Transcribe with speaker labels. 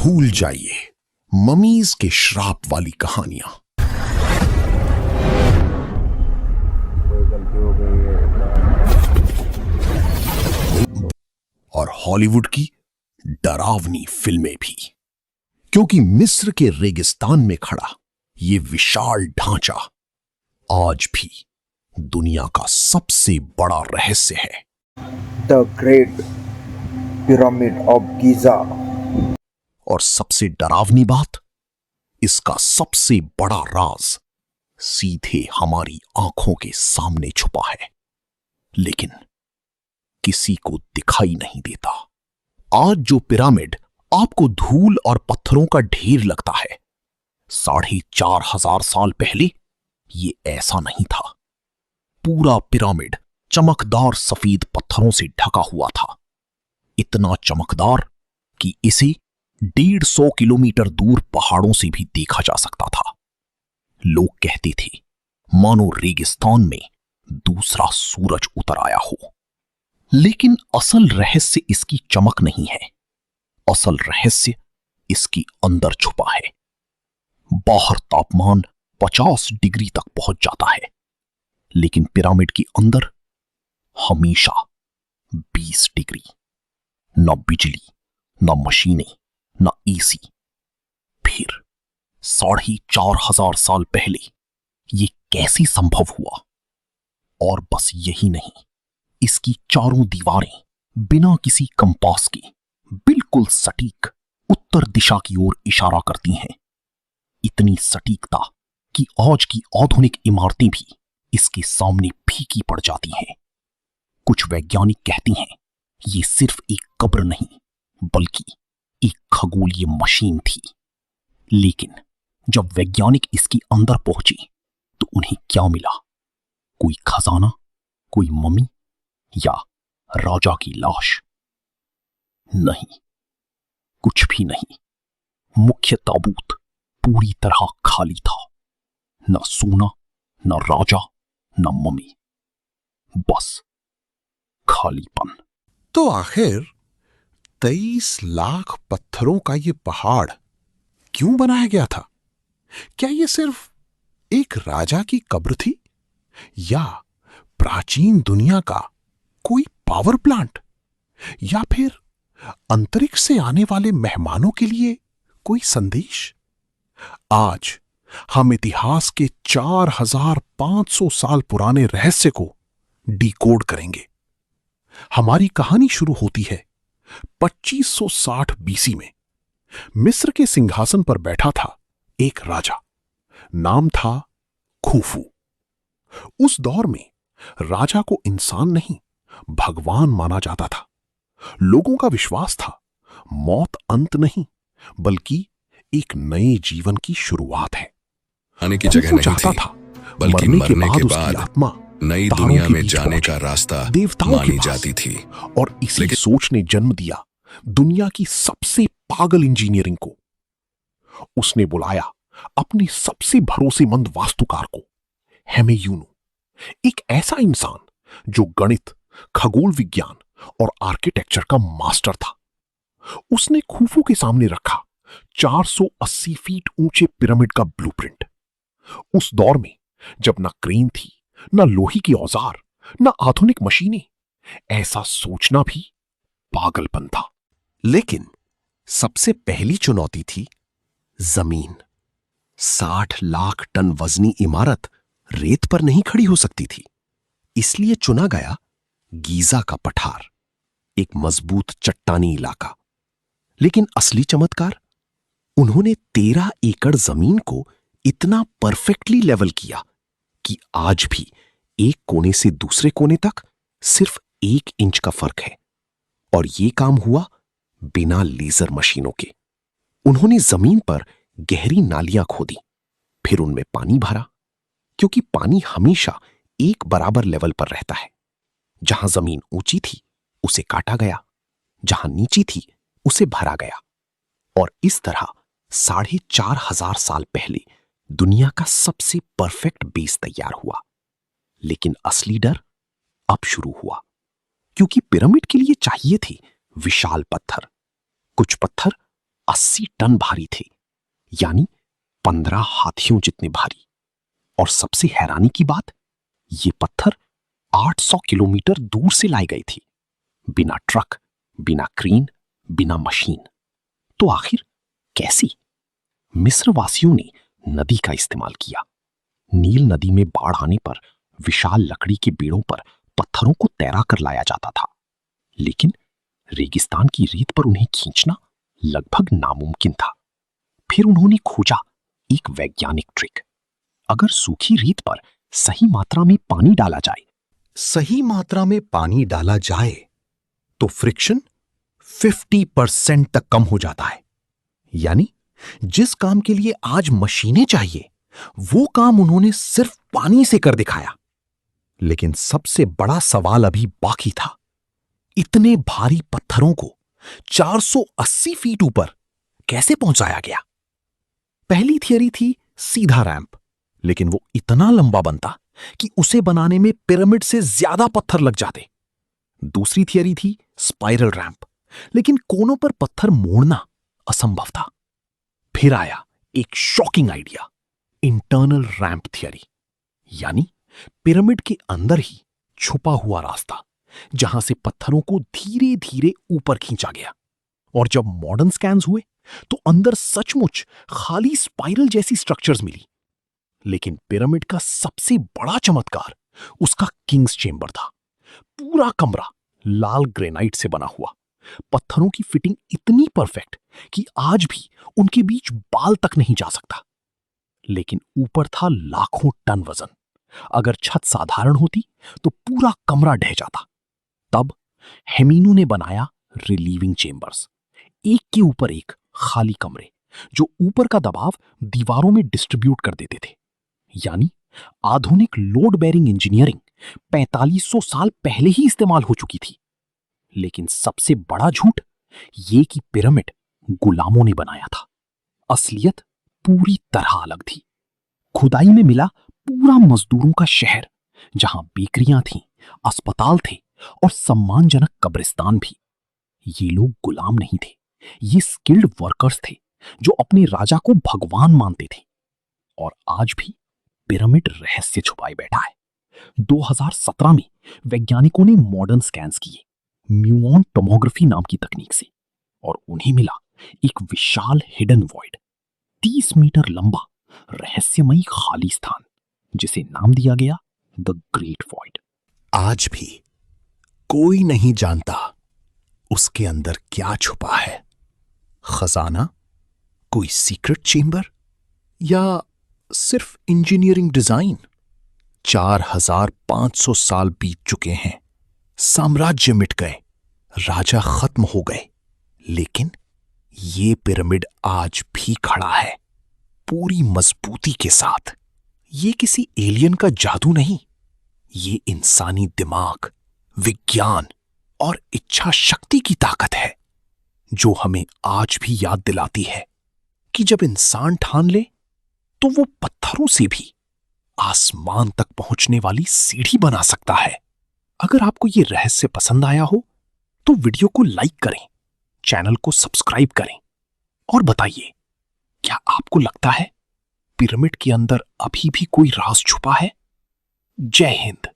Speaker 1: भूल जाइए ममीज के श्राप वाली कहानियां। और हॉलीवुड की डरावनी फिल्में भी, क्योंकि मिस्र के रेगिस्तान में खड़ा ये विशाल ढांचा आज भी दुनिया का सबसे बड़ा रहस्य है।
Speaker 2: The great pyramid of Giza.
Speaker 1: और सबसे डरावनी बात, इसका सबसे बड़ा राज सीधे हमारी आंखों के सामने छुपा है, लेकिन किसी को दिखाई नहीं देता। आज जो पिरामिड आपको धूल और पत्थरों का ढेर लगता है, 4,500 साल पहले ये ऐसा नहीं था। पूरा पिरामिड चमकदार सफेद पत्थरों से ढका हुआ था, इतना चमकदार कि इसे 150 किलोमीटर दूर पहाड़ों से भी देखा जा सकता था। लोग कहते थे मानो रेगिस्तान में दूसरा सूरज उतर आया हो। लेकिन असल रहस्य इसकी चमक नहीं है, असल रहस्य इसकी अंदर छुपा है। बाहर तापमान 50 डिग्री तक पहुंच जाता है, लेकिन पिरामिड के अंदर हमेशा 20 डिग्री। न बिजली, न मशीनें, न एसी। फिर 4,500 साल पहले ये कैसे संभव हुआ? और बस यही नहीं, इसकी चारों दीवारें बिना किसी कंपास के बिल्कुल सटीक उत्तर दिशा की ओर इशारा करती हैं। इतनी सटीकता कि आज की आधुनिक इमारतें भी इसके सामने फीकी पड़ जाती हैं। कुछ वैज्ञानिक कहते हैं ये सिर्फ एक कब्र नहीं, बल्कि एक खगोलीय मशीन थी। लेकिन जब वैज्ञानिक इसके अंदर पहुंचे तो उन्हें क्या मिला? कोई खजाना, कोई मम्मी या राजा की लाश? नहीं, कुछ भी नहीं। मुख्य ताबूत पूरी तरह खाली था। न सोना, न राजा, न मम्मी, बस खालीपन।
Speaker 3: तो आखिर 23 लाख पत्थरों का ये पहाड़ क्यों बनाया गया था? क्या ये सिर्फ एक राजा की कब्र थी, या प्राचीन दुनिया का कोई पावर प्लांट, या फिर अंतरिक्ष से आने वाले मेहमानों के लिए कोई संदेश? आज हम इतिहास के 4,500 साल पुराने रहस्य को डिकोड करेंगे। हमारी कहानी शुरू होती है 2560 बीसी में। मिस्र के सिंहासन पर बैठा था एक राजा, नाम था खूफू। उस दौर में राजा को इंसान नहीं, भगवान माना जाता था। लोगों का विश्वास था मौत अंत नहीं, बल्कि एक नए जीवन की शुरुआत है।
Speaker 4: आने की जगह नहीं थी,
Speaker 1: था
Speaker 4: बल्कि मरने के बाद
Speaker 1: आत्मा
Speaker 4: नई दुनिया में जाने का रास्ता मानी जाती थी।
Speaker 1: और इसी सोच ने जन्म दिया दुनिया की सबसे पागल इंजीनियरिंग को। उसने बुलाया अपने सबसे भरोसेमंद वास्तुकार को, हेमेयूनु, एक ऐसा इंसान जो गणित, खगोल विज्ञान और आर्किटेक्चर का मास्टर था। उसने खूफू के सामने रखा 480 फीट ऊंचे पिरामिड का ब्लूप्रिंट। उस दौर में जब न क्रेन थी, न लोहे की औजार, न आधुनिक मशीनें, ऐसा सोचना भी पागलपन था।
Speaker 3: लेकिन सबसे पहली चुनौती थी जमीन। 60 लाख टन वजनी इमारत रेत पर नहीं खड़ी हो सकती थी। इसलिए चुना गया गीजा का पठार, एक मजबूत चट्टानी इलाका। लेकिन असली चमत्कार, उन्होंने 13 एकड़ जमीन को इतना परफेक्टली लेवल किया कि आज भी एक कोने से दूसरे कोने तक सिर्फ 1 इंच का फर्क है। और यह काम हुआ बिना लेजर मशीनों के। उन्होंने जमीन पर गहरी नालियां खोदी, फिर उनमें पानी भरा, क्योंकि पानी हमेशा एक बराबर लेवल पर रहता है। जहां जमीन ऊंची थी उसे काटा गया, जहां नीची थी उसे भरा गया। और इस तरह 4,500 साल पहले दुनिया का सबसे परफेक्ट बेस तैयार हुआ। लेकिन असली डर अब शुरू हुआ, क्योंकि पिरामिड के लिए चाहिए थे विशाल पत्थर। कुछ पत्थर 80 टन भारी थे, यानी 15 हाथियों जितने भारी। और सबसे हैरानी की बात, ये पत्थर 800 किलोमीटर दूर से लाई गई थी, बिना ट्रक, बिना क्रेन, बिना मशीन। तो आखिर कैसी? मिस्र वासियों ने नदी का इस्तेमाल किया। नील नदी में बाढ़ आने पर विशाल लकड़ी के बेड़ों पर पत्थरों को तैरा कर लाया जाता था, लेकिन रेगिस्तान की रेत पर उन्हें खींचना लगभग नामुमकिन था। फिर उन्होंने खोजा एक वैज्ञानिक ट्रिक। अगर सूखी रेत पर सही मात्रा में पानी डाला जाए, तो फ्रिक्शन 50% तक कम हो जाता है। यानी जिस काम के लिए आज मशीनें चाहिए, वो काम उन्होंने सिर्फ पानी से कर दिखाया। लेकिन सबसे बड़ा सवाल अभी बाकी था। इतने भारी पत्थरों को 480 फीट ऊपर कैसे पहुंचाया गया? पहली थियरी थी सीधा रैंप, लेकिन वो इतना लंबा बनता कि उसे बनाने में पिरामिड से ज्यादा पत्थर लग जाते। दूसरी थियरी थी स्पाइरल रैंप, लेकिन कोनों पर पत्थर मोड़ना असंभव था। फिर आया एक shocking idea, internal ramp theory, यानी पिरामिड के अंदर ही छुपा हुआ रास्ता, जहां से पत्थरों को धीरे धीरे ऊपर खींचा गया। और जब मॉडर्न स्कैन्स हुए तो अंदर सचमुच खाली स्पाइरल जैसी स्ट्रक्चर्स मिली। लेकिन पिरामिड का सबसे बड़ा चमत्कार उसका किंग्स चेंबर था। पूरा कमरा लाल ग्रेनाइट से बना हुआ, पत्थरों की फिटिंग इतनी परफेक्ट कि आज भी उनके बीच बाल तक नहीं जा सकता। लेकिन ऊपर था लाखों टन वजन। अगर छत साधारण होती तो पूरा कमरा ढह जाता। तब हेमिनू ने बनाया रिलीविंग चेंबर्स, एक के ऊपर एक खाली कमरे, जो ऊपर का दबाव दीवारों में डिस्ट्रीब्यूट कर देते थे। यानी आधुनिक लोड बेरिंग इंजीनियरिंग 4500 साल पहले ही इस्तेमाल हो चुकी थी। लेकिन सबसे बड़ा झूठ ये कि पिरामिड गुलामों ने बनाया था। असलियत पूरी तरह अलग थी। खुदाई में मिला पूरा मजदूरों का शहर, जहां बेकरियां थीं, अस्पताल थे और सम्मानजनक कब्रिस्तान भी। ये लोग गुलाम नहीं थे, ये स्किल्ड वर्कर्स थे जो अपने राजा को भगवान मानते थे। और आज भी पिरामिड रहस्य छुपाए बैठा है। 2017 में वैज्ञानिकों ने मॉडर्न स्कैन्स किए, म्यूऑन टोमोग्राफी नाम की तकनीक से, और उन्हें मिला एक विशाल हिडन वॉइड, 30 मीटर लंबा रहस्यमयी खाली स्थान, जिसे नाम दिया गया द ग्रेट वॉइड।
Speaker 1: आज भी कोई नहीं जानता उसके अंदर क्या छुपा है। खजाना, कोई सीक्रेट चेंबर, या सिर्फ इंजीनियरिंग डिजाइन? 4500 साल बीत चुके हैं, साम्राज्य मिट गए, राजा खत्म हो गए, लेकिन ये पिरामिड आज भी खड़ा है, पूरी मजबूती के साथ। ये किसी एलियन का जादू नहीं, ये इंसानी दिमाग, विज्ञान और इच्छा शक्ति की ताकत है, जो हमें आज भी याद दिलाती है कि जब इंसान ठान ले तो वो पत्थरों से भी आसमान तक पहुंचने वाली सीढ़ी बना सकता है। अगर आपको ये रहस्य पसंद आया हो तो वीडियो को लाइक करें, चैनल को सब्सक्राइब करें और बताइए, क्या आपको लगता है पिरामिड के अंदर अभी भी कोई राज छुपा है? जय हिंद।